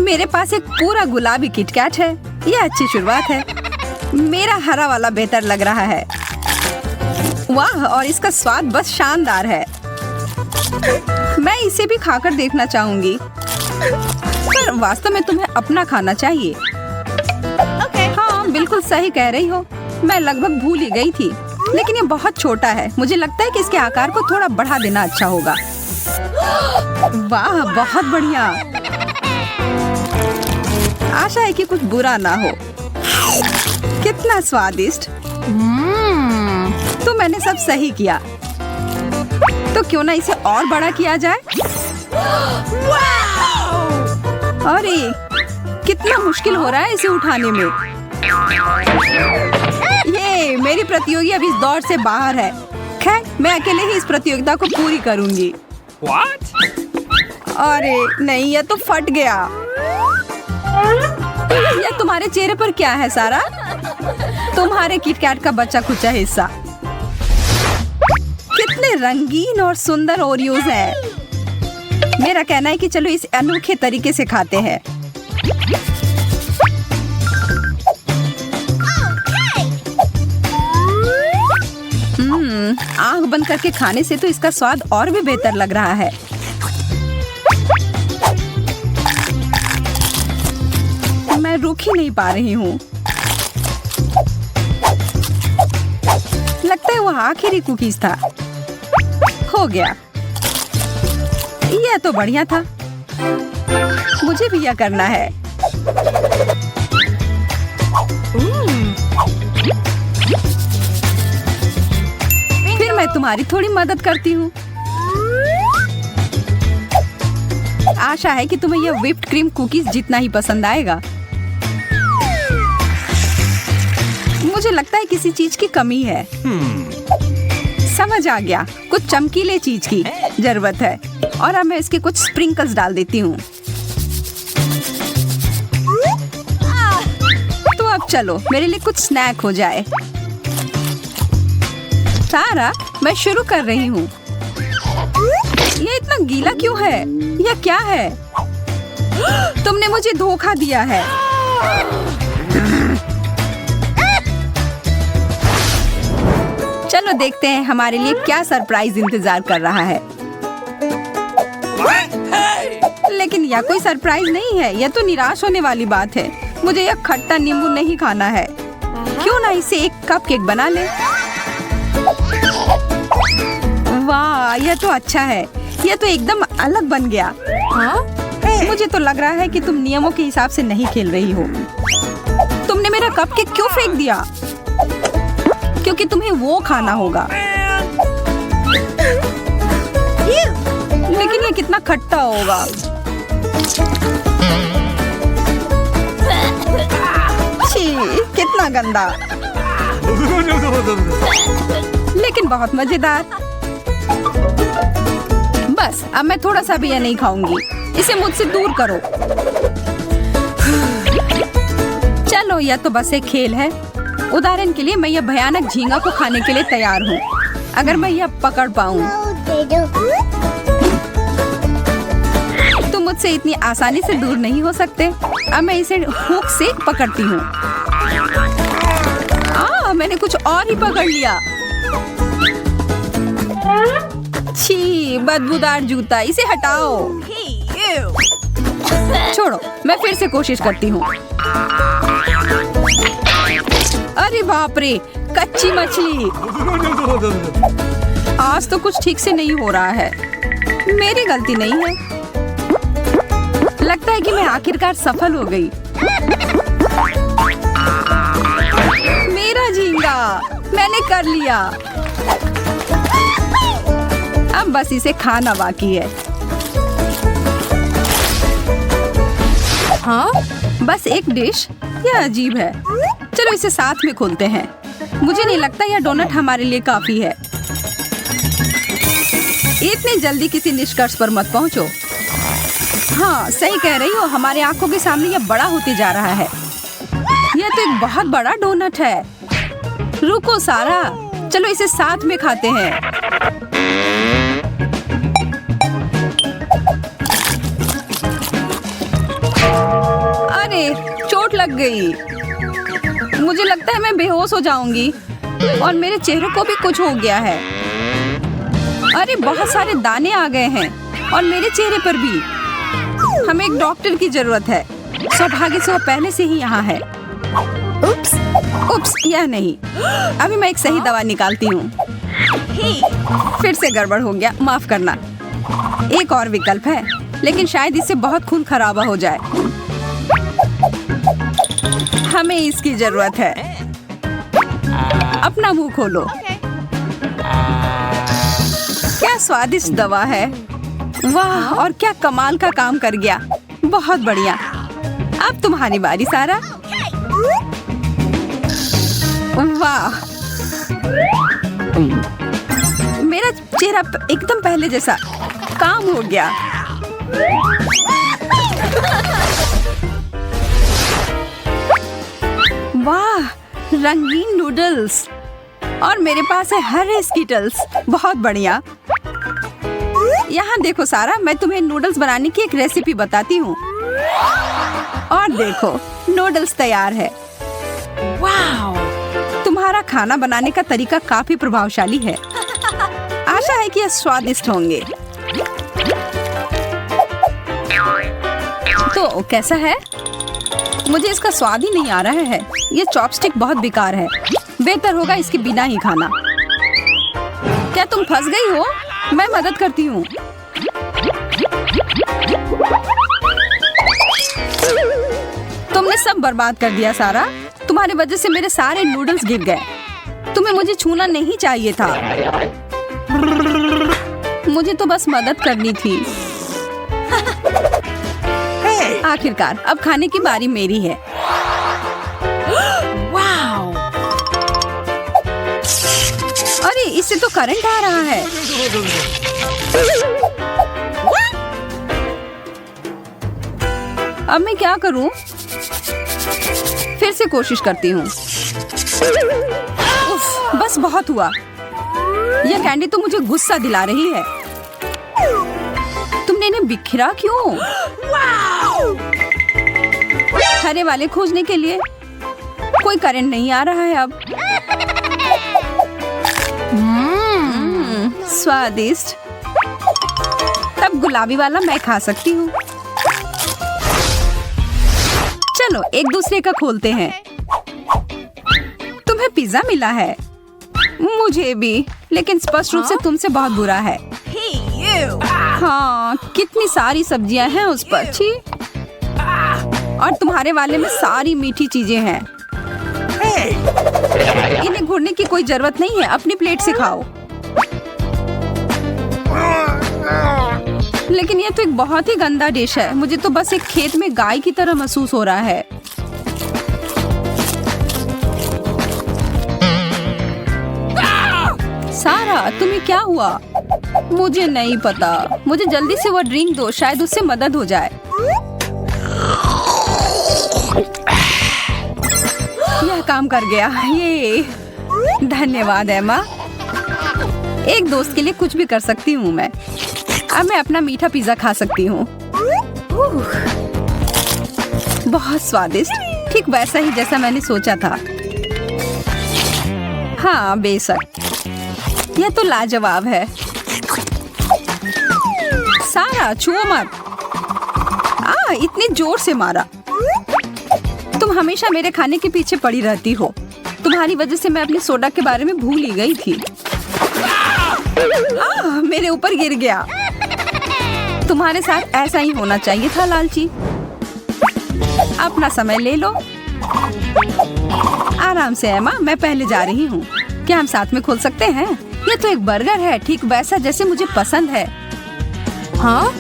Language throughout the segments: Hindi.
मेरे पास एक पूरा गुलाबी किटकैट है। यह अच्छी शुरुआत है। मेरा हरा वाला बेहतर लग रहा है। वाह, और इसका स्वाद बस शानदार है। मैं इसे भी खाकर देखना चाहूंगी, पर वास्तव में तुम्हें अपना खाना चाहिए। हाँ, बिल्कुल सही कह रही हो। मैं लगभग भूल ही गई थी, लेकिन ये बहुत छोटा है। मुझे लगता है कि इसके आकार को थोड़ा बढ़ा देना अच्छा होगा। वाह, बहुत बढ़िया। आशा है कि कुछ बुरा ना हो। कितना स्वादिष्ट। तो मैंने सब सही किया। तो क्यों ना इसे और बड़ा किया जाए। अरे, कितना मुश्किल हो रहा है इसे उठाने में। ये मेरी प्रतियोगी अभी इस दौड़ से बाहर है। खैर, मैं अकेले ही इस प्रतियोगिता को पूरी करूंगी। अरे नहीं, ये तो फट गया। यह तुम्हारे चेहरे पर क्या है सारा? तुम्हारे किटकैट का बचा खुचा हिस्सा। कितने रंगीन और सुंदर ओरियोज हैं। मेरा कहना है कि चलो इस अनोखे तरीके से खाते हैं। आंख बंद करके खाने से तो इसका स्वाद और भी बेहतर लग रहा है। मैं रुक ही नहीं पा रही हूँ। लगता है वो आखिरी कुकीज था। हो गया। यह तो बढ़िया था। मुझे भी यह करना है। फिर मैं तुम्हारी थोड़ी मदद करती हूँ। आशा है कि तुम्हें यह व्हिप्ड क्रीम कुकीज जितना ही पसंद आएगा। मुझे लगता है किसी चीज की कमी है। समझ आ गया, कुछ चमकीले चीज की जरूरत है। और अब मैं इसके कुछ स्प्रिंकल्स डाल देती हूँ। तो अब चलो मेरे लिए कुछ स्नैक हो जाए। सारा, मैं शुरू कर रही हूँ। ये इतना गीला क्यों है? यह क्या है? तुमने मुझे धोखा दिया है। चलो देखते हैं हमारे लिए क्या सरप्राइज इंतजार कर रहा है। लेकिन यह कोई सरप्राइज नहीं है। यह तो निराश होने वाली बात है। मुझे यह खट्टा नींबू नहीं खाना है। क्यों ना इसे एक कपकेक बना ले। वाह, यह तो अच्छा है। यह तो एकदम अलग बन गया। मुझे तो लग रहा है कि तुम नियमों के हिसाब से नहीं खेल रही हो। तुमने मेरा कपकेक क्यों फेंक दिया? क्योंकि तुम्हें वो खाना होगा। लेकिन ये कितना खट्टा होगा। छी, कितना गंदा। लेकिन बहुत मजेदार। बस अब मैं थोड़ा सा भी यह नहीं खाऊंगी। इसे मुझसे दूर करो। चलो, यह तो बस एक खेल है। उदाहरण के लिए मैं यह भयानक झींगा को खाने के लिए तैयार हूँ, अगर मैं यह पकड़ पाऊँ। तुम मुझसे इतनी आसानी से दूर नहीं हो सकते। अब मैं इसे हुक से पकड़ती हूँ। मैंने कुछ और ही पकड़ लिया। छी, बदबूदार जूता, इसे हटाओ। छोड़ो, मैं फिर से कोशिश करती हूँ। अरे बाप रे, कच्ची मछली। आज तो कुछ ठीक से नहीं हो रहा है। मेरी गलती नहीं है। लगता है कि मैं आखिरकार सफल हो गई। मेरा झींगा, मैंने कर लिया। अब बस इसे खाना बाकी है। हाँ, बस एक डिश। यह अजीब है। चलो इसे साथ में खोलते हैं। मुझे नहीं लगता यह डोनट हमारे लिए काफी है। इतनी जल्दी किसी निष्कर्ष पर मत पहुंचो। हाँ, सही कह रही हो। हमारे आंखों के सामने यह बड़ा होते जा रहा है। यह तो एक बहुत बड़ा डोनट है। रुको सारा, चलो इसे साथ में खाते हैं। गई। मुझे लगता है मैं बेहोश हो जाऊंगी और मेरे चेहरे को भी कुछ हो गया है। अरे बहुत सारे दाने आ गए हैं और मेरे चेहरे पर भी। हमें एक डॉक्टर की जरूरत है। सौभाग्य से वो पहले से ही यहाँ है। उप्स, यह नहीं। अभी मैं एक सही दवा निकालती हूँ। फिर से गड़बड़ हो गया, माफ करना। एक और विकल्प है, लेकिन शायद इससे बहुत खून खराबा हो जाए। हमें इसकी जरूरत है। अपना मुंह खोलो। क्या स्वादिष्ट दवा है। वाह, और क्या कमाल का काम कर गया। बहुत बढ़िया। अब तुम्हारी बारी सारा। वाह, मेरा चेहरा एकदम पहले जैसा। काम हो गया। वाह, रंगीन नूडल्स और मेरे पास है हरे स्कीटल्स। बहुत बढ़िया। यहाँ देखो सारा, मैं तुम्हें नूडल्स बनाने की एक रेसिपी बताती हूँ। और देखो, नूडल्स तैयार है। वाह, तुम्हारा खाना बनाने का तरीका काफी प्रभावशाली है। आशा है कि ये स्वादिष्ट होंगे। तो कैसा है? मुझे इसका स्वाद ही नहीं आ रहा है। ये चॉपस्टिक बहुत बेकार है। बेहतर होगा इसके बिना ही खाना। क्या तुम फंस गई हो? मैं मदद करती हूँ। तुमने सब बर्बाद कर दिया सारा। तुम्हारी वजह से मेरे सारे नूडल्स गिर गए। तुम्हें मुझे छूना नहीं चाहिए था। मुझे तो बस मदद करनी थी। आखिरकार अब खाने की बारी मेरी है। वाओ! अरे इससे तो करंट आ रहा है। अब मैं क्या करूं? फिर से कोशिश करती हूँ। उफ, बस बहुत हुआ। यह कैंडी तो मुझे गुस्सा दिला रही है। तुमने इन्हें बिखरा क्यों? हरे वाले खोजने के लिए कोई करंट नहीं आ रहा है अब। स्वादिष्ट। तब गुलाबी वाला मैं खा सकती हूँ। चलो एक दूसरे का खोलते हैं। तुम्हें पिज्जा मिला है। मुझे भी, लेकिन स्पष्ट रूप से तुमसे बहुत बुरा है। हाँ, कितनी सारी सब्जियां हैं उस पर। छी। और तुम्हारे वाले में सारी मीठी चीजें हैं। इन्हें घोड़ने की कोई जरूरत नहीं है। अपनी प्लेट से खाओ। लेकिन ये तो एक बहुत ही गंदा डिश है। मुझे तो बस एक खेत में गाय की तरह महसूस हो रहा है। सारा, तुम्हें क्या हुआ? मुझे नहीं पता। मुझे जल्दी से वो ड्रिंक दो, शायद उससे मदद हो जाए। यह काम कर गया। ये धन्यवाद एमा। एक दोस्त के लिए कुछ भी कर सकती हूँ मैं। अब मैं अपना मीठा पिज्जा खा सकती हूँ। बहुत स्वादिष्ट, ठीक वैसा ही जैसा मैंने सोचा था। हाँ बेशक, यह तो लाजवाब है। सारा, छुओ मत। इतनी जोर से मारा। तुम हमेशा मेरे खाने के पीछे पड़ी रहती हो। तुम्हारी वजह से मैं अपनी सोडा के बारे में भूल ही गई थी। मेरे ऊपर गिर गया। तुम्हारे साथ ऐसा ही होना चाहिए था लालची। अपना समय ले लो। आराम से एमा, मैं पहले जा रही हूँ। क्या हम साथ में खोल सकते हैं? ये तो एक बर्गर है, ठीक वैसा जैसे मुझे पसंद है। हाँ,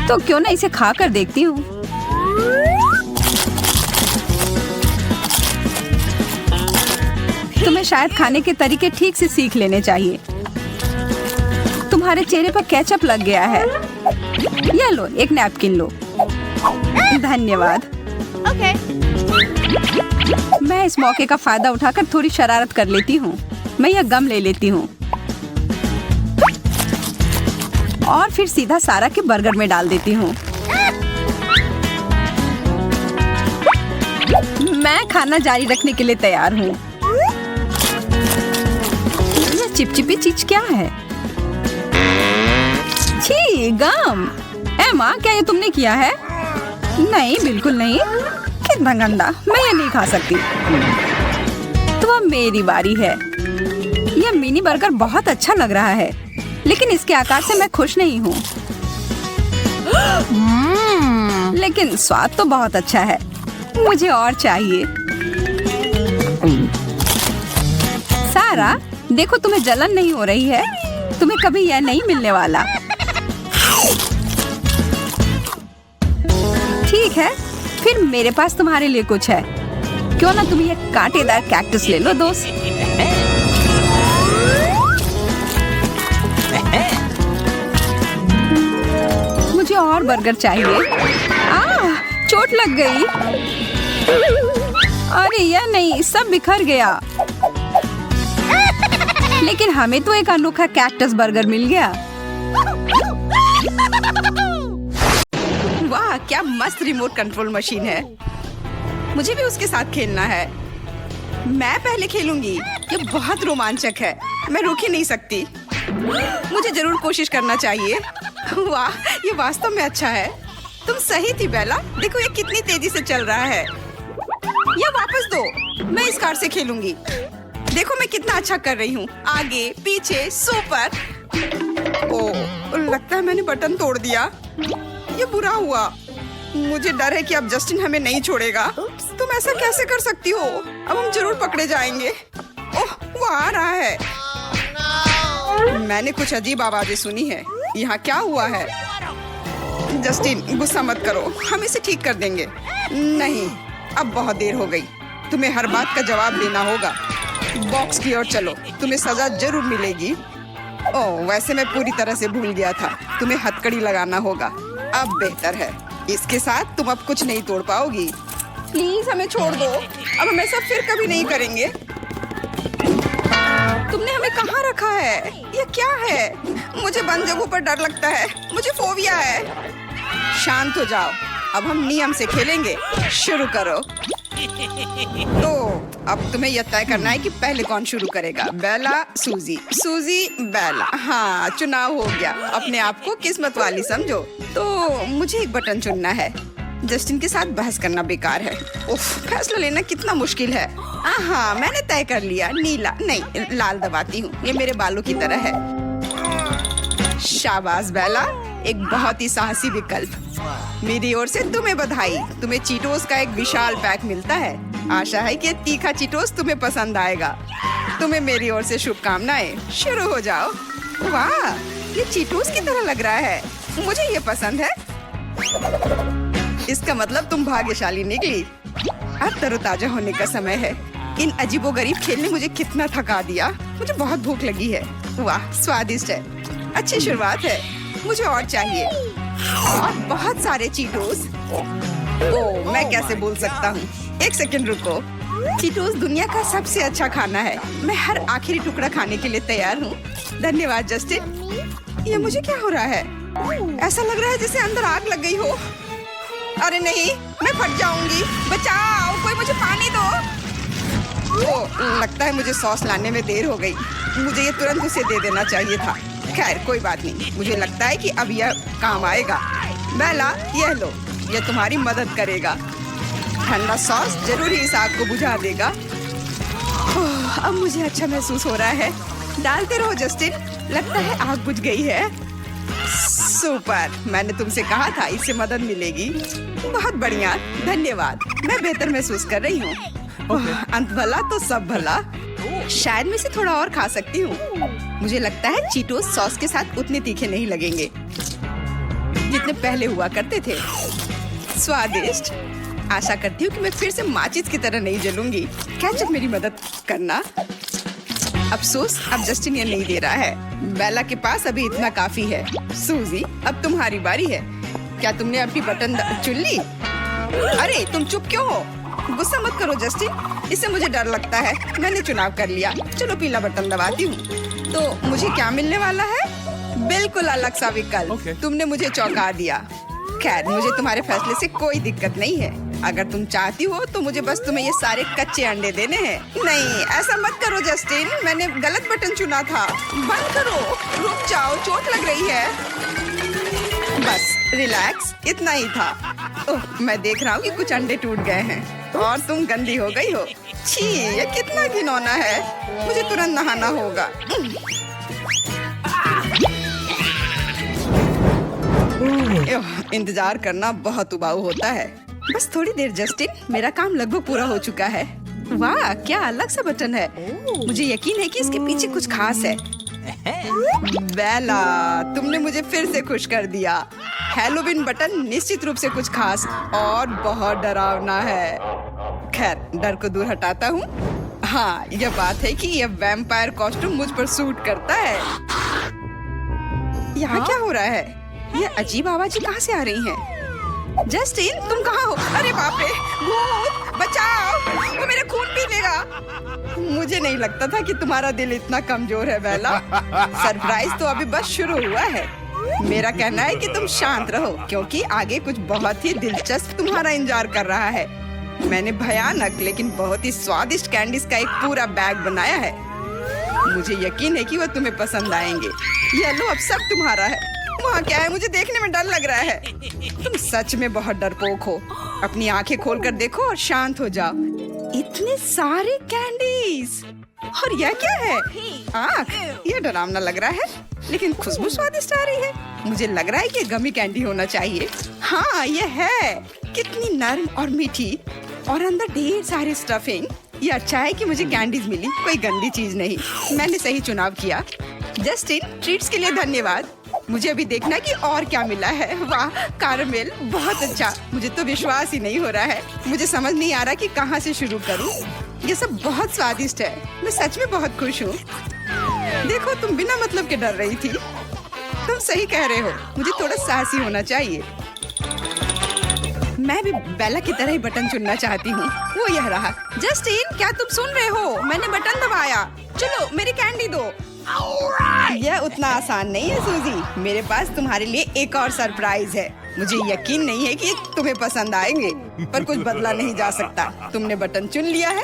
तो क्यों ना इसे खा कर देखती हूँ। तुम्हें शायद खाने के तरीके ठीक से सीख लेने चाहिए। तुम्हारे चेहरे पर केचप लग गया है। ये लो, एक नैपकिन लो। धन्यवाद। मैं इस मौके का फायदा उठाकर थोड़ी शरारत कर लेती हूँ। मैं यह गम ले लेती हूँ और फिर सीधा सारा के बर्गर में डाल देती हूँ। मैं खाना जारी रखने के लिए तैयार हूँ। ये चिपचिपी चीज क्या है? छी, गम। एमा, क्या ये तुमने किया है? नहीं, बिल्कुल नहीं। कितना गंदा, मैं ये नहीं खा सकती। तो अब मेरी बारी है। यह मिनी बर्गर बहुत अच्छा लग रहा है, लेकिन इसके आकार से मैं खुश नहीं हूँ। लेकिन स्वाद तो बहुत अच्छा है। मुझे और चाहिए। सारा, देखो तुम्हें जलन नहीं हो रही है। तुम्हें कभी यह नहीं मिलने वाला। ठीक है, फिर मेरे पास तुम्हारे लिए कुछ है। क्यों ना तुम ये कांटेदार कैक्टस ले लो दोस्त। मुझे और बर्गर चाहिए। चोट लग गई। अरे यह नहीं, सब बिखर गया। लेकिन हमें तो एक अनोखा कैक्टस बर्गर मिल गया। वाह, क्या मस्त रिमोट कंट्रोल मशीन है। मुझे भी उसके साथ खेलना है। मैं पहले खेलूंगी। ये बहुत रोमांचक है। मैं रुक ही नहीं सकती। मुझे जरूर कोशिश करना चाहिए। वाह, ये वास्तव में अच्छा है। तुम सही थी बेला। देखो ये कितनी तेजी से चल रहा है। ये वापस दो। मैं इस कार से खेलूंगी। देखो मैं कितना अच्छा कर रही हूँ। आगे, पीछे, सुपर। ओह, लगता है मैंने बटन तोड़ दिया। ये बुरा हुआ। मुझे डर है कि अब जस्टिन हमें नहीं छोड़ेगा। तुम ऐसा कैसे कर सकती हो? अब हम जरूर पकड़े जाएंगे। ओह, वो आ रहा है। मैंने कुछ अजीब आवाजें सुनी है। यहाँ क्या हुआ है? जस्टिन, गुस्सा मत करो। हम इसे ठीक कर देंगे। नहीं, अब बहुत देर हो गई। तुम्हें हर बात का जवाब देना होगा। बॉक्स की ओर चलो। तुम्हें सजा जरूर मिलेगी। ओह, वैसे मैं पूरी तरह से भूल गया था। तुम्हें हथकड़ी लगाना होगा। अब बेहतर है। इसके साथ तुम अब कुछ नहीं तोड़ पाओगी। प्लीज हमें छोड़ दो। अब हम ऐसा फिर कभी नहीं करेंगे। तुमने हमें कहाँ रखा है? ये क्या है? मुझे बंद जगहों पर डर लगता है। मुझे फोबिया है। शांत हो जाओ। अब हम नियम से खेलेंगे। शुरू करो। तो अब तुम्हें यह तय करना है कि पहले कौन शुरू करेगा। बेला, सूजी। सूजी, बेला। हाँ, चुनाव हो गया। अपने आप को किस्मत वाली समझो। तो मुझे एक बटन चुनना है। जस्टिन के साथ बहस करना बेकार है। उफ, फैसला लेना कितना मुश्किल है। हाँ, मैंने तय कर लिया। नीला नहीं, लाल दबाती हूँ। ये मेरे बालों की तरह है। शाबाश बेला, एक बहुत ही साहसी विकल्प। मेरी ओर से तुम्हें बधाई। तुम्हें चीटोस का एक विशाल पैक मिलता है। आशा है कि तीखा चीटोस तुम्हें पसंद आएगा। तुम्हें मेरी ओर से शुभकामनाएं। शुरू हो जाओ। वाह, ये चीटोस की तरह लग रहा है। मुझे ये पसंद है। इसका मतलब तुम भाग्यशाली निकली। अब तरोताजा होने का समय है। इन अजीबोगरीब खेल ने मुझे कितना थका दिया। मुझे बहुत भूख लगी है। वाह, स्वादिष्ट है। अच्छी शुरुआत है। मुझे और चाहिए। और बहुत सारे चीटोस। ओह, मैं कैसे बोल सकता हूँ। एक सेकंड रुको। चीटोस दुनिया का सबसे अच्छा खाना है। मैं हर आखिरी टुकड़ा खाने के लिए तैयार हूँ। धन्यवाद जस्टिन। ये मुझे क्या हो रहा है? ऐसा लग रहा है जैसे अंदर आग लग गई हो। अरे नहीं, मैं फट जाऊंगी। बचाओ, कोई मुझे पानी दो। ओह, लगता है मुझे सॉस लाने में देर हो गई। मुझे ये तुरंत उसे दे देना चाहिए था। खैर, कोई बात नहीं। मुझे लगता है कि अब यह काम आएगा। बेला, यह लो। यह तुम्हारी मदद करेगा। ठंडा सॉस जरूर ही इस आग को बुझा देगा। ओह, अब मुझे अच्छा महसूस हो रहा है। डालते रहो जस्टिन। लगता है आग बुझ गई है। सुपर, मैंने तुमसे कहा था इससे मदद मिलेगी। बहुत बढ़िया, धन्यवाद। मैं बेहतर महसूस कर रही हूँ। अंत भला तो सब भला। शायद मैं इसे थोड़ा और खा सकती हूँ। मुझे लगता है चीटोस सॉस के साथ उतने तीखे नहीं लगेंगे जितने पहले हुआ करते थे। स्वादिष्ट। आशा करती हूँ कि मैं फिर से माचिस की तरह नहीं जलूंगी। केचप मेरी मदद करना। अफसोस, अब जस्टिन ये नहीं दे रहा है। बेला के पास अभी इतना काफी है। सूजी, अब तुम्हारी बारी है। क्या तुमने अपनी बटन चुन ली? अरे तुम चुप क्यों हो? गुस्सा मत करो जस्टिन। इससे मुझे डर लगता है। मैंने चुनाव कर लिया। चलो पीला बटन दबाती हूँ। तो मुझे क्या मिलने वाला है? बिल्कुल अलग सा विकल्प। तुमने मुझे चौंका दिया। खैर, मुझे तुम्हारे फैसले से कोई दिक्कत नहीं है। अगर तुम चाहती हो तो मुझे बस तुम्हें ये सारे कच्चे अंडे देने हैं। नहीं, ऐसा मत करो जस्टिन, मैंने गलत बटन चुना था। बंद करो, रुक जाओ, चोट लग रही है। बस रिलैक्स, इतना ही था। ओह, मैं देख रहा हूँ कि कुछ अंडे टूट गए हैं और तुम गंदी हो गई हो। छी, ये कितना घिनौना है, मुझे तुरंत नहाना होगा। इंतजार करना बहुत उबाऊ होता है। बस थोड़ी देर जस्टिन, मेरा काम लगभग पूरा हो चुका है। वाह, क्या अलग सा बटन है। मुझे यकीन है कि इसके पीछे कुछ खास है। बेला, तुमने मुझे फिर से खुश कर दिया। हैलोवीन बटन निश्चित रूप से कुछ खास और बहुत डरावना है। खैर, डर को दूर हटाता हूँ। हाँ, यह बात है कि यह वैम्पायर कॉस्ट्यूम मुझ पर सूट करता है। यहाँ क्या हो रहा है? ये अजीब आवाजें कहाँ से आ रही हैं? जस्टिन, तुम कहाँ हो? अरे बाप रे, भूत, बचाओ, वो मेरा खून पी लेगा। मुझे नहीं लगता था कि तुम्हारा दिल इतना कमजोर है बेला। सरप्राइज तो अभी बस शुरू हुआ है। मेरा कहना है कि तुम शांत रहो, क्योंकि आगे कुछ बहुत ही दिलचस्प तुम्हारा इंतजार कर रहा है। मैंने भयानक लेकिन बहुत ही स्वादिष्ट कैंडीज का एक पूरा बैग बनाया है। मुझे यकीन है कि वो तुम्हें पसंद आएंगे। ये लो, अब सब तुम्हारा है। वहाँ क्या है? मुझे देखने में डर लग रहा है। तुम सच में बहुत डरपोक हो। अपनी आंखें खोलकर देखो और शांत हो जाओ। इतने सारे कैंडीज, और यह क्या है? आँख, यह डरावना लग रहा है, लेकिन खुशबू स्वादिष्ट आ रही है। मुझे लग रहा है कि गमी कैंडी होना चाहिए। हाँ, यह है। कितनी नर्म और मीठी, और अंदर ढेर सारी स्टफिंग। ये अच्छा है कि मुझे कैंडीज मिली, कोई गंदी चीज नहीं। मैंने सही चुनाव किया। जस्टिन, ट्रीट्स के लिए धन्यवाद। मुझे अभी देखना कि और क्या मिला है। वाह, कैरमेल, बहुत अच्छा। मुझे तो विश्वास ही नहीं हो रहा है। मुझे समझ नहीं आ रहा कि कहाँ से शुरू करूँ। ये सब बहुत स्वादिष्ट है। मैं सच में बहुत खुश हूँ। देखो, तुम बिना मतलब के डर रही थी। तुम सही कह रहे हो, मुझे थोड़ा साहसी होना चाहिए। मैं भी बेला की तरह ही बटन चुनना चाहती हूँ। वो यह रहा। जस्टिन, क्या तुम सुन रहे हो? मैंने बटन दबाया। चलो, मेरी कैंडी दो। यह उतना आसान नहीं है सूजी। मेरे पास तुम्हारे लिए एक और सरप्राइज है। मुझे यकीन नहीं है कि तुम्हें पसंद आएंगे, पर कुछ बदला नहीं जा सकता। तुमने बटन चुन लिया है।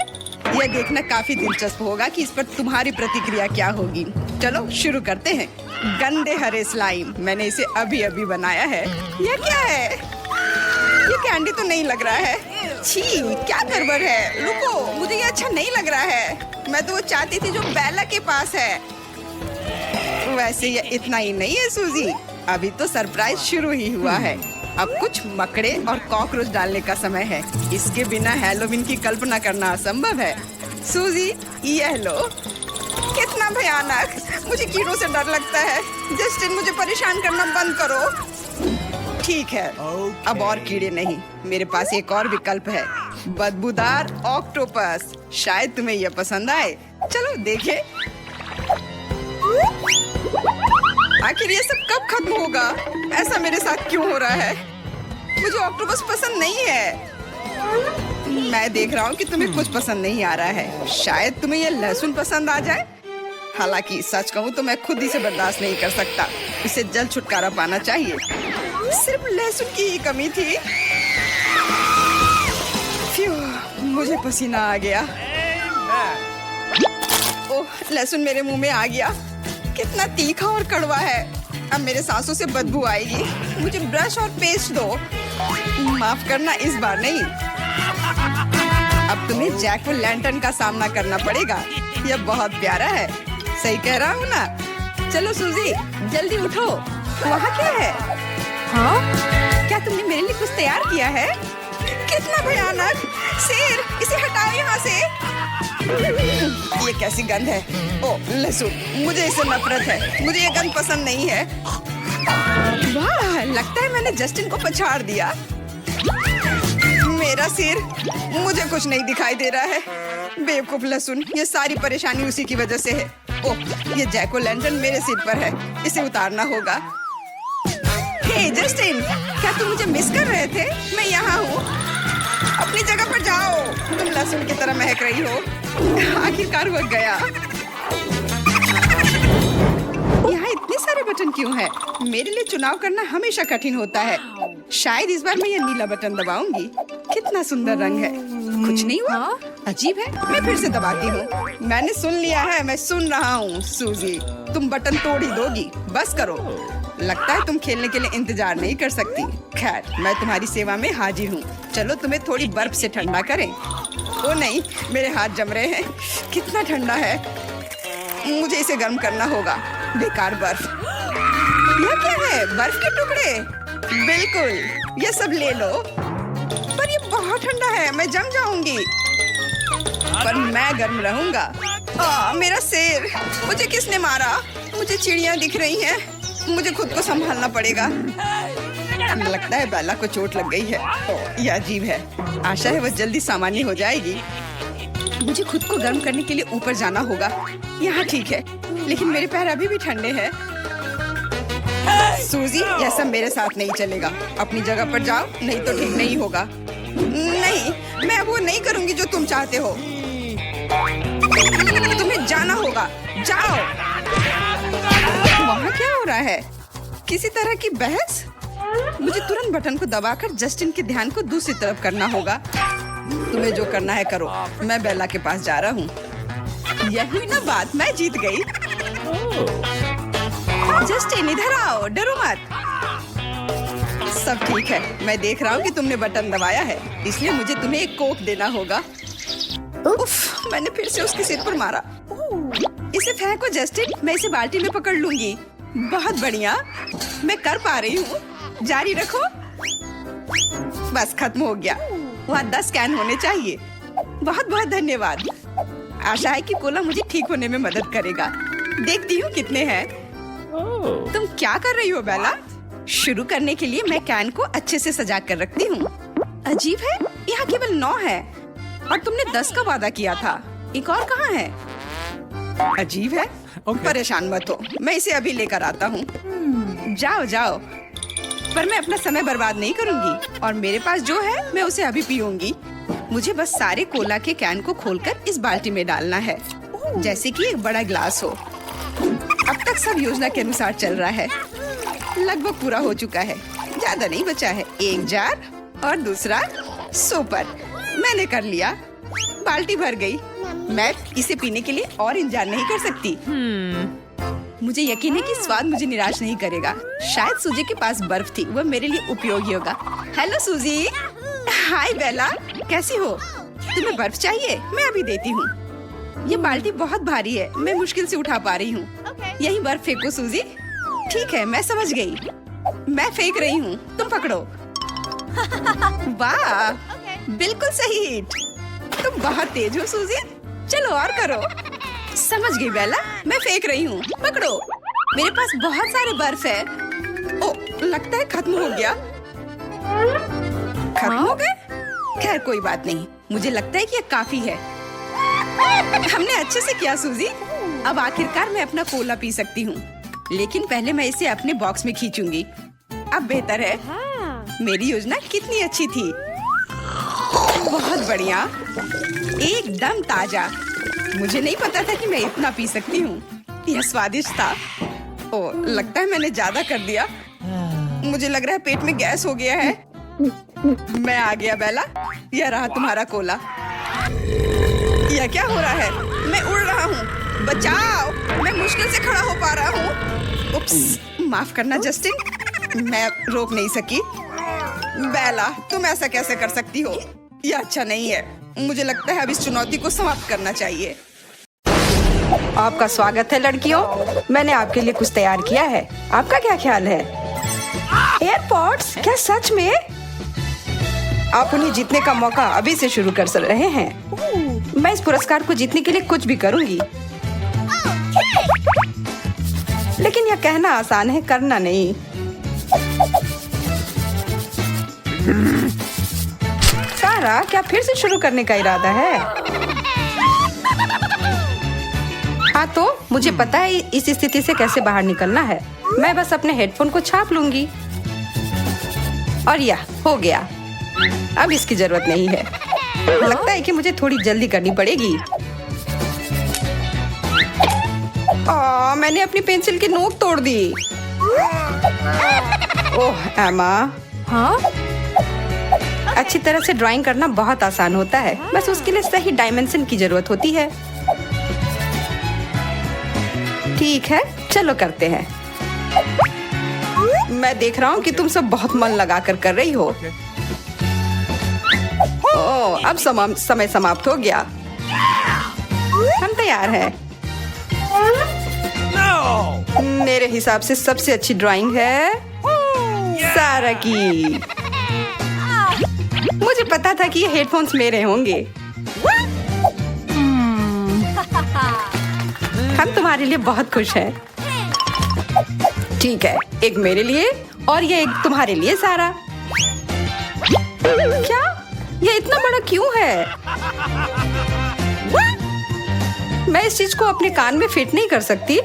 यह देखना काफी दिलचस्प होगा कि इस पर तुम्हारी प्रतिक्रिया क्या होगी। चलो शुरू करते हैं। गंदे हरे स्लाइम, मैंने इसे अभी अभी बनाया है। यह क्या है? ये कैंडी तो नहीं लग रहा है। छी, क्या गड़बड़ है। रुको, मुझे ये अच्छा नहीं लग रहा है। मैं तो वो चाहती थी जो बेला के पास है। वैसे ये इतना ही नहीं है सूजी, अभी तो सरप्राइज शुरू ही हुआ है। अब कुछ मकड़े और कॉकरोच डालने का समय है। इसके बिना हैलोवीन की कल्पना करना असंभव है। सूजी, यह लो। कितना भयानक, मुझे कीड़ों से डर लगता है। जस्टिन, मुझे परेशान करना बंद करो। ठीक है, अब और कीड़े नहीं। मेरे पास एक और विकल्प है, बदबूदार ऑक्टोपस। शायद तुम्हें यह पसंद आए। चलो देखें। आखिर ये सब कब खत्म होगा? ऐसा मेरे साथ क्यों हो रहा है? मुझे ऑक्टोपस पसंद नहीं है। मैं देख रहा हूँ कि तुम्हें कुछ पसंद नहीं आ रहा है। शायद तुम्हें ये लहसुन पसंद आ जाए। हालांकि सच कहूँ तो मैं खुद इसे बर्दाश्त नहीं कर सकता। इसे जल्द छुटकारा पाना चाहिए। सिर्फ लहसुन की ही कमी थी। मुझे पसीना आ गया। ओह, लहसुन मेरे मुंह में आ गया। कितना तीखा और कड़वा है। अब मेरे सांसों से बदबू आएगी। मुझे ब्रश और पेस्ट दो। माफ करना, इस बार नहीं। अब तुम्हें जैक ओ लैंटर्न का सामना करना पड़ेगा। यह बहुत प्यारा है। सही कह रहा हूँ ना? चलो सूजी, जल्दी उठो। वहाँ क्या है? हाँ, क्या तुमने मेरे लिए कुछ तैयार किया है? कितना भयानक। शेर, इसे हटाओ यहाँ से। ये कैसी गंध है? ओह, लहसुन, मुझे इससे नफरत है। मुझे ये गंध पसंद नहीं है। वाह, लगता है मैंने जस्टिन को पछाड़ दिया। मेरा सिर, मुझे कुछ नहीं दिखाई दे रहा है। बेवकूफ लहसुन, ये सारी परेशानी उसी की वजह से है। ओह, ये जैक ओ लैंटर्न मेरे सिर पर है। इसे उतारना होगा। हे जस्टिन, क्या तुम मुझे मिस कर रहे थे? मैं यहाँ हूँ। अपनी जगह पर जाओ। तुम लहसुन की तरह महक रही हो। आखिरकार वो गया। यहाँ इतने सारे सारे बटन क्यों है? मेरे लिए चुनाव करना हमेशा कठिन होता है। शायद इस बार मैं ये नीला बटन दबाऊंगी। कितना सुंदर रंग है। कुछ नहीं हुआ। अजीब है। मैं फिर से दबाती हूँ। मैंने सुन लिया है, मैं सुन रहा हूँ। सूजी, तुम बटन तोड़ ही दोगी। बस करो। लगता है तुम खेलने के लिए इंतजार नहीं कर सकती। खैर, मैं तुम्हारी सेवा में हाजिर हूँ। चलो तुम्हें थोड़ी बर्फ से ठंडा करें। ओ नहीं, मेरे हाथ जम रहे हैं। कितना ठंडा है। मुझे इसे गर्म करना होगा। बेकार बर्फ। यह क्या है? बर्फ के टुकड़े। बिल्कुल, ये सब ले लो। पर ये बहुत ठंडा है, मैं जम जाऊंगी। पर मैं गर्म रहूंगा। मेरा सिर। मुझे किसने मारा? मुझे चिड़ियां दिख रही हैं। मुझे खुद को संभालना पड़ेगा। लगता है बेला को चोट लग गई है। यह अजीब है। आशा है वह जल्दी सामान्य हो जाएगी। मुझे खुद को गर्म करने के लिए ऊपर जाना होगा। यहाँ ठीक है, लेकिन मेरे पैर अभी भी ठंडे हैं। सूजी, यह सब मेरे साथ नहीं चलेगा। अपनी जगह पर जाओ, नहीं तो ठीक नहीं होगा। नहीं, मैं वो नहीं करूँगी जो तुम चाहते हो। तुम्हें जाना होगा। जाओ। वहाँ क्या हो रहा है? किसी तरह की बहस? मुझे तुरंत बटन को दबाकर जस्टिन के ध्यान को दूसरी तरफ करना होगा। तुम्हें जो करना है करो। मैं बेला के पास जा रहा हूँ। यही ना बात, मैं जीत गई। जस्टिन, इधर आओ, डरो मत। सब ठीक है। मैं देख रहा हूँ कि तुमने बटन दबाया है, इसलिए मुझे तुम्हें एक कोक देना होगा। उफ, मैंने फिर से उसके सिर पर मारा। इसे फेंको जस्टिन, मैं इसे बाल्टी में पकड़ लूंगी। बहुत बढ़िया, मैं कर पा रही हूँ। जारी रखो। बस खत्म हो गया। वहाँ 10 कैन होने चाहिए। बहुत बहुत धन्यवाद। आशा है कि कोला मुझे ठीक होने में मदद करेगा। देखती हूँ कितने हैं। तुम क्या कर रही हो बेला? शुरू करने के लिए मैं कैन को अच्छे से सजा कर रखती हूँ। अजीब है, यहाँ केवल 9 है और तुमने 10 का वादा किया था। एक और कहाँ है? अजीब है। परेशान मत हो, मैं इसे अभी लेकर आता हूँ। जाओ जाओ। पर मैं अपना समय बर्बाद नहीं करूँगी और मेरे पास जो है मैं उसे अभी पीऊंगी। मुझे बस सारे कोला के कैन को खोलकर इस बाल्टी में डालना है, जैसे कि एक बड़ा ग्लास हो। अब तक सब योजना के अनुसार चल रहा है। लगभग पूरा हो चुका है। ज्यादा नहीं बचा है। एक जार और दूसरा सुपर। मैंने कर लिया। बाल्टी भर गई। मैं इसे पीने के लिए और इंतजार नहीं कर सकती। मुझे यकीन है कि स्वाद मुझे निराश नहीं करेगा। शायद सूजी के पास बर्फ थी, वह मेरे लिए उपयोगी होगा। हेलो सूजी। हाय बेला, कैसी हो? तुम्हें बर्फ चाहिए? मैं अभी देती हूँ। ये बाल्टी बहुत भारी है, मैं मुश्किल से उठा पा रही हूँ। यही बर्फ फेंको सूजी। ठीक है, मैं समझ गई। मैं फेंक रही हूँ, तुम पकड़ो। वाह, बिल्कुल सही हिट। तुम बहुत तेज हो सूजी। चलो और करो। समझ गई बेला, मैं फेंक रही हूँ, पकड़ो। मेरे पास बहुत सारे बर्फ है। ओ, लगता है खत्म हो गया। खत्म हो गए? खैर कोई बात नहीं, मुझे लगता है कि ये काफी है। हमने अच्छे से किया सूजी। अब आखिरकार मैं अपना कोला पी सकती हूँ, लेकिन पहले मैं इसे अपने बॉक्स में खींचूंगी। अब बेहतर है। मेरी योजना कितनी अच्छी थी। बहुत बढ़िया, एकदम ताजा। मुझे नहीं पता था कि मैं इतना पी सकती हूँ। यह स्वादिष्ट था। ओ, लगता है मैंने ज्यादा कर दिया। मुझे लग रहा है पेट में गैस हो गया है। मैं आ गया बेला। यह रहा तुम्हारा कोला। यह क्या हो रहा है? मैं उड़ रहा हूँ। बचाओ, मैं मुश्किल से खड़ा हो पा रहा हूँ। उप्स, माफ करना जस्टिन, मैं रोक नहीं सकी। बेला, तुम ऐसा कैसे कर सकती हो? यह अच्छा नहीं है। मुझे लगता है अब इस चुनौती को समाप्त करना चाहिए। आपका स्वागत है लड़कियों। मैंने आपके लिए कुछ तैयार किया है। आपका क्या ख्याल है? एयरपॉड्स? क्या सच में? आप उन्हें जीतने का मौका अभी से शुरू कर रहे हैं। मैं इस पुरस्कार को जीतने के लिए कुछ भी करूंगी। लेकिन यह कहना आसान है, करना नहीं। सारा, क्या फिर से शुरू करने का इरादा है? हाँ तो मुझे पता है इस स्थिति से कैसे बाहर निकलना है। मैं बस अपने हेडफोन को छाप लूंगी और यह हो गया। अब इसकी जरूरत नहीं है। लगता है कि मुझे थोड़ी जल्दी करनी पड़ेगी। मैंने अपनी पेंसिल की नोक तोड़ दी। ओह एमा, हाँ? अच्छी तरह से ड्राइंग करना बहुत आसान होता है, बस उसके लिए सही डायमेंशन की जरूरत होती है। ठीक है, चलो करते हैं। मैं देख रहा हूँ कि तुम सब बहुत मन लगाकर कर रही हो। ओह, अब समय समाप्त हो गया। हम तैयार हैं। मेरे हिसाब से सबसे अच्छी ड्राइंग है सारा की। मुझे पता था कि ये हेडफोन्स मेरे होंगे। हम तुम्हारे लिए बहुत खुश हैं। ठीक है, एक मेरे लिए और ये एक तुम्हारे लिए सारा। क्या? ये इतना बड़ा क्यों है? मैं इस चीज को अपने कान में फिट नहीं कर सकती।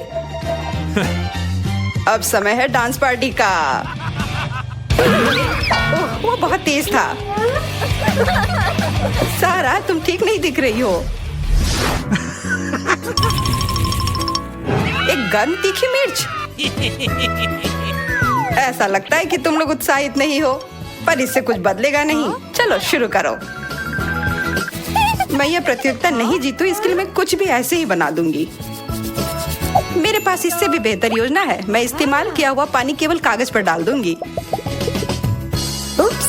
अब समय है डांस पार्टी का। ओह, वो बहुत तेज था। सारा, तुम ठीक नहीं दिख रही हो। एक गर्म तीखी मिर्च। ऐसा लगता है कि तुम लोग उत्साहित नहीं हो, पर इससे कुछ बदलेगा नहीं। चलो शुरू करो। मैं यह प्रतियोगिता नहीं जीतू, इसके लिए मैं कुछ भी ऐसे ही बना दूंगी। मेरे पास इससे भी बेहतर योजना है। मैं इस्तेमाल किया हुआ पानी केवल कागज पर डाल दूंगी। उप्स।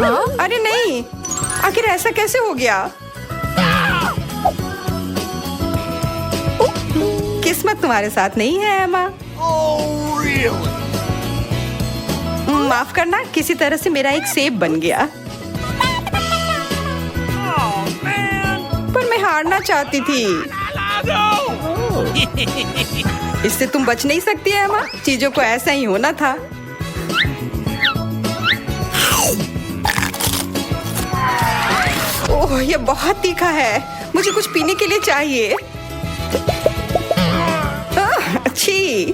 हाँ? अरे नहीं, आखिर ऐसा कैसे हो गया? किस्मत तुम्हारे साथ नहीं है एमा। माफ करना, किसी तरह से मेरा एक सेब बन गया। पर मैं हारना चाहती थी। इससे तुम बच नहीं सकती है एमा। चीजों को ऐसा ही होना था। ओह, ये बहुत तीखा है। मुझे कुछ पीने के लिए चाहिए। अच्छी।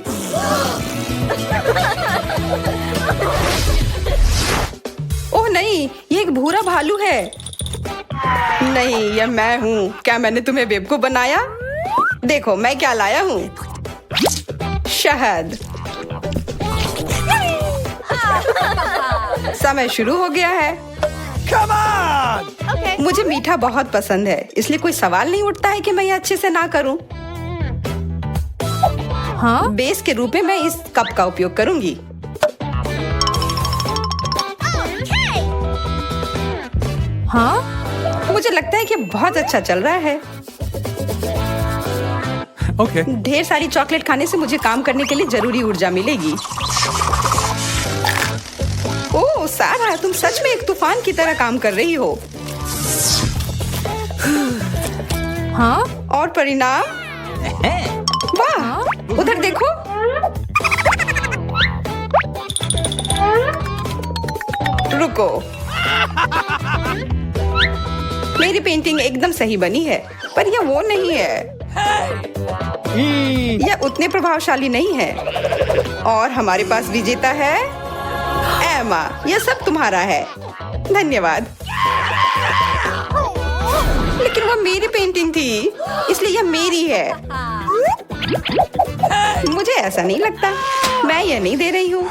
ओह नहीं, ये एक भूरा भालू है। नहीं, ये मैं हूँ। क्या मैंने तुम्हें बेवकूफ बनाया? देखो मैं क्या लाया हूँ। शहद। समय शुरू हो गया है। Come on! Okay. मुझे मीठा बहुत पसंद है, इसलिए कोई सवाल नहीं उठता है कि मैं ये अच्छे से ना करूं। हाँ? बेस के रूप में मैं इस कप का उपयोग करूंगी। हाँ? मुझे लगता है कि बहुत अच्छा चल रहा है। Okay. ढेर सारी चॉकलेट खाने से मुझे काम करने के लिए जरूरी ऊर्जा मिलेगी। ओह सारा, तुम सच में एक तूफान की तरह काम कर रही हो। हाँ? और परिणाम? वाह, उधर देखो। रुको, मेरी पेंटिंग एकदम सही बनी है, पर यह वो नहीं है। यह उतने प्रभावशाली नहीं है। और हमारे पास विजेता है एमा। यह सब तुम्हारा है। धन्यवाद। लेकिन वह मेरी पेंटिंग थी, इसलिए यह मेरी है। मुझे ऐसा नहीं लगता। मैं यह नहीं दे रही हूँ।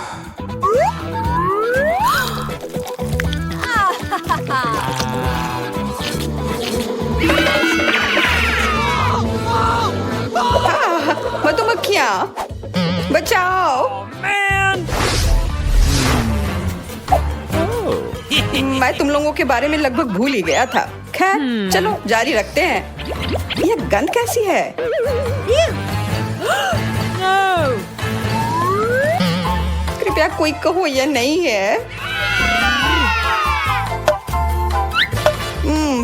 मधुमक्खियाँ, बचाओ। मैं तुम लोगों के बारे में लगभग भूल ही गया था। खैर, चलो जारी रखते हैं। यह गंध कैसी है? कृपया कोई कहो यह नहीं है।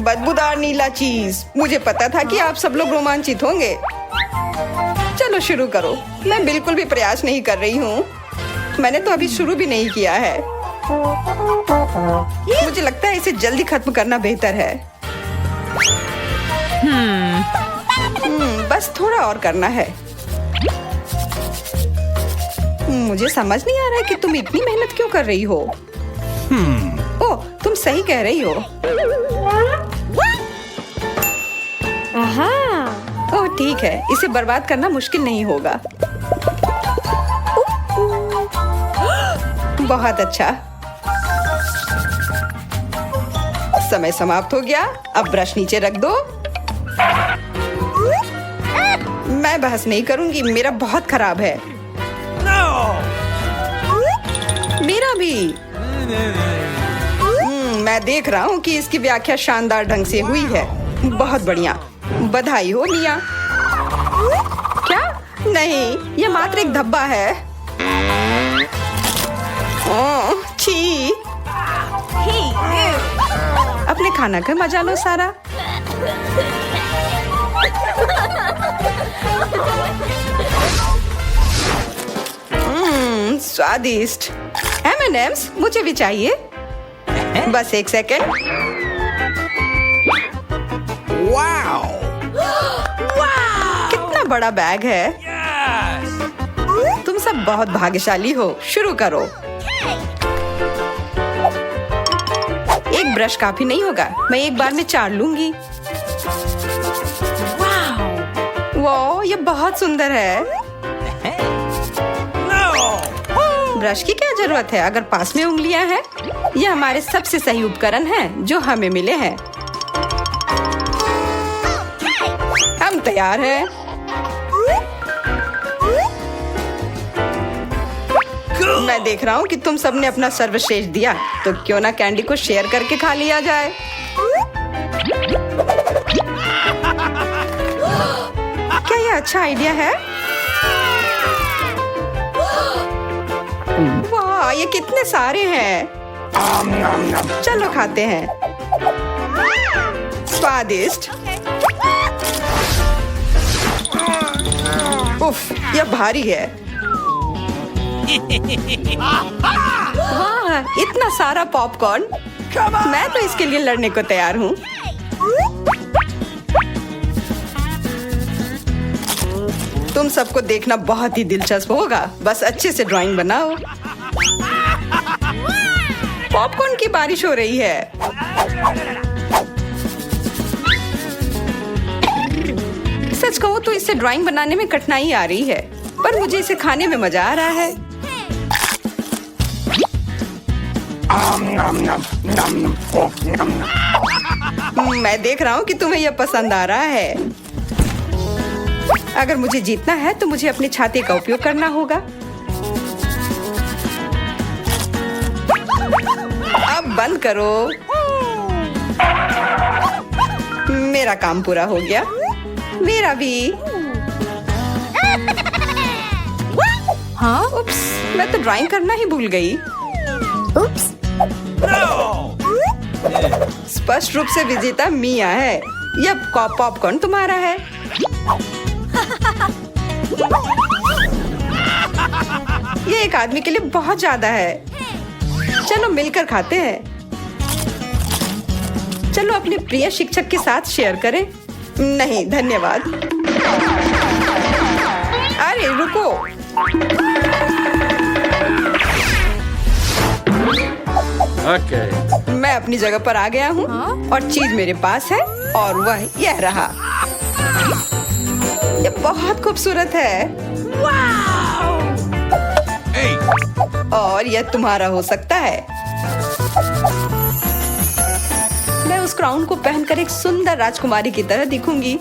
बदबूदार नीला चीज। मुझे पता था कि आप सब लोग रोमांचित होंगे। चलो शुरू करो। मैं बिल्कुल भी प्रयास नहीं कर रही हूँ। मैंने तो अभी शुरू भी नहीं किया है। मुझे लगता है इसे जल्दी खत्म करना बेहतर है। बस थोड़ा और करना है। मुझे समझ नहीं आ रहा है कि तुम इतनी मेहनत क्यों कर रही हो। ओह, तुम सही कह रही हो। ओह ठीक है, इसे बर्बाद करना मुश्किल नहीं होगा। बहुत अच्छा। समय समाप्त हो गया। अब ब्रश नीचे रख दो। मैं बहस नहीं करूंगी, मेरा बहुत खराब है। No! मेरा भी। मैं देख रहा हूँ कि इसकी व्याख्या शानदार ढंग से हुई है। बहुत बढ़िया, बधाई हो मिया। क्या? नहीं, यह मात्र एक धब्बा है। ओह, छी। अपने खाना का मजा लो सारा। स्वादिष्ट। M&M's मुझे भी चाहिए। बस एक सेकेंड। Wow! कितना बड़ा बैग है। Yes! तुम सब बहुत भाग्यशाली हो। शुरू करो। एक ब्रश काफी नहीं होगा, मैं एक बार में 4 लूंगी। वाह, ये बहुत सुंदर है। No! ब्रश की क्या जरूरत है अगर पास में उंगलियां हैं? ये हमारे सबसे सही उपकरण हैं जो हमें मिले हैं। हम तैयार हैं। मैं देख रहा हूँ कि तुम सबने अपना सर्वश्रेष्ठ दिया, तो क्यों ना कैंडी को शेयर करके खा लिया जाए। क्या ये अच्छा आइडिया है? वाह, ये कितने सारे हैं। चलो खाते हैं। स्वादिष्ट। उफ, यह भारी है। वाह, इतना सारा पॉपकॉर्न। मैं तो इसके लिए लड़ने को तैयार हूँ। तुम सबको देखना बहुत ही दिलचस्प होगा। बस अच्छे से ड्राइंग बनाओ। पॉपकॉर्न की बारिश हो रही है। सच कहूँ तो इससे ड्राइंग बनाने में कठिनाई आ रही है, पर मुझे इसे खाने में मजा आ रहा है। मैं देख रहा हूँ कि तुम्हें यह पसंद आ रहा है। अगर मुझे जीतना है तो मुझे अपनी छाती का उपयोग करना होगा। अब बंद करो। मेरा काम पूरा हो गया। मेरा भी। हाँ, उप्स, मैं तो ड्राइंग करना ही भूल गई। उप्स। No! स्पष्ट रूप से विजेता मिया है। यह पॉपकॉर्न तुम्हारा है। ये एक आदमी के लिए बहुत ज्यादा है। चलो मिलकर खाते हैं। चलो अपने प्रिय शिक्षक के साथ शेयर करें। नहीं, धन्यवाद। अरे रुको। Okay. मैं अपनी जगह पर आ गया हूँ और चीज मेरे पास है और वह यह रहा। ये बहुत खूबसूरत है। Hey! और यह तुम्हारा हो सकता है। मैं उस क्राउन को पहनकर एक सुंदर राजकुमारी की तरह दिखूंगी।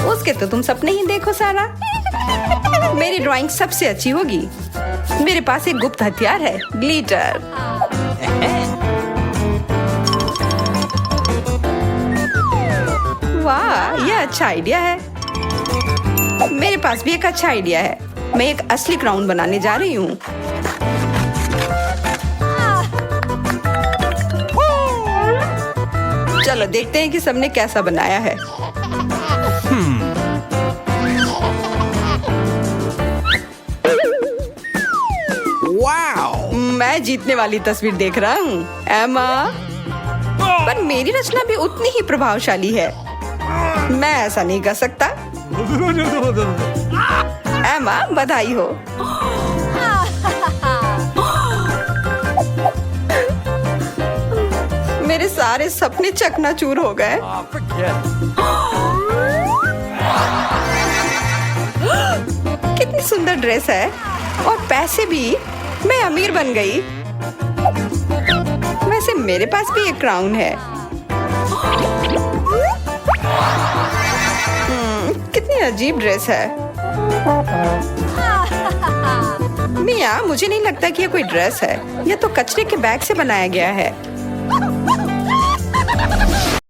उसके तो तुम सपने ही देखो सारा। मेरी ड्राइंग सबसे अच्छी होगी। मेरे पास एक गुप्त हथियार है, ग्लिटर। वाह, यह अच्छा आइडिया है। मेरे पास भी एक अच्छा आइडिया है। मैं एक असली क्राउन बनाने जा रही हूँ। चलो देखते हैं कि सबने कैसा बनाया है। Wow! मैं जीतने वाली तस्वीर देख रहा हूँ, एमा। पर मेरी रचना भी उतनी ही प्रभावशाली है। मैं ऐसा नहीं कर सकता। एमा, बधाई हो। मेरे सारे सपने चकनाचूर हो गए। Oh, forget it. कितनी सुंदर ड्रेस है। और पैसे भी। मैं अमीर बन गई। वैसे मेरे पास भी एक क्राउन है। कितनी अजीब ड्रेस है। मिया, मुझे नहीं लगता कि ये कोई ड्रेस है। यह तो कचरे के बैग से बनाया गया है।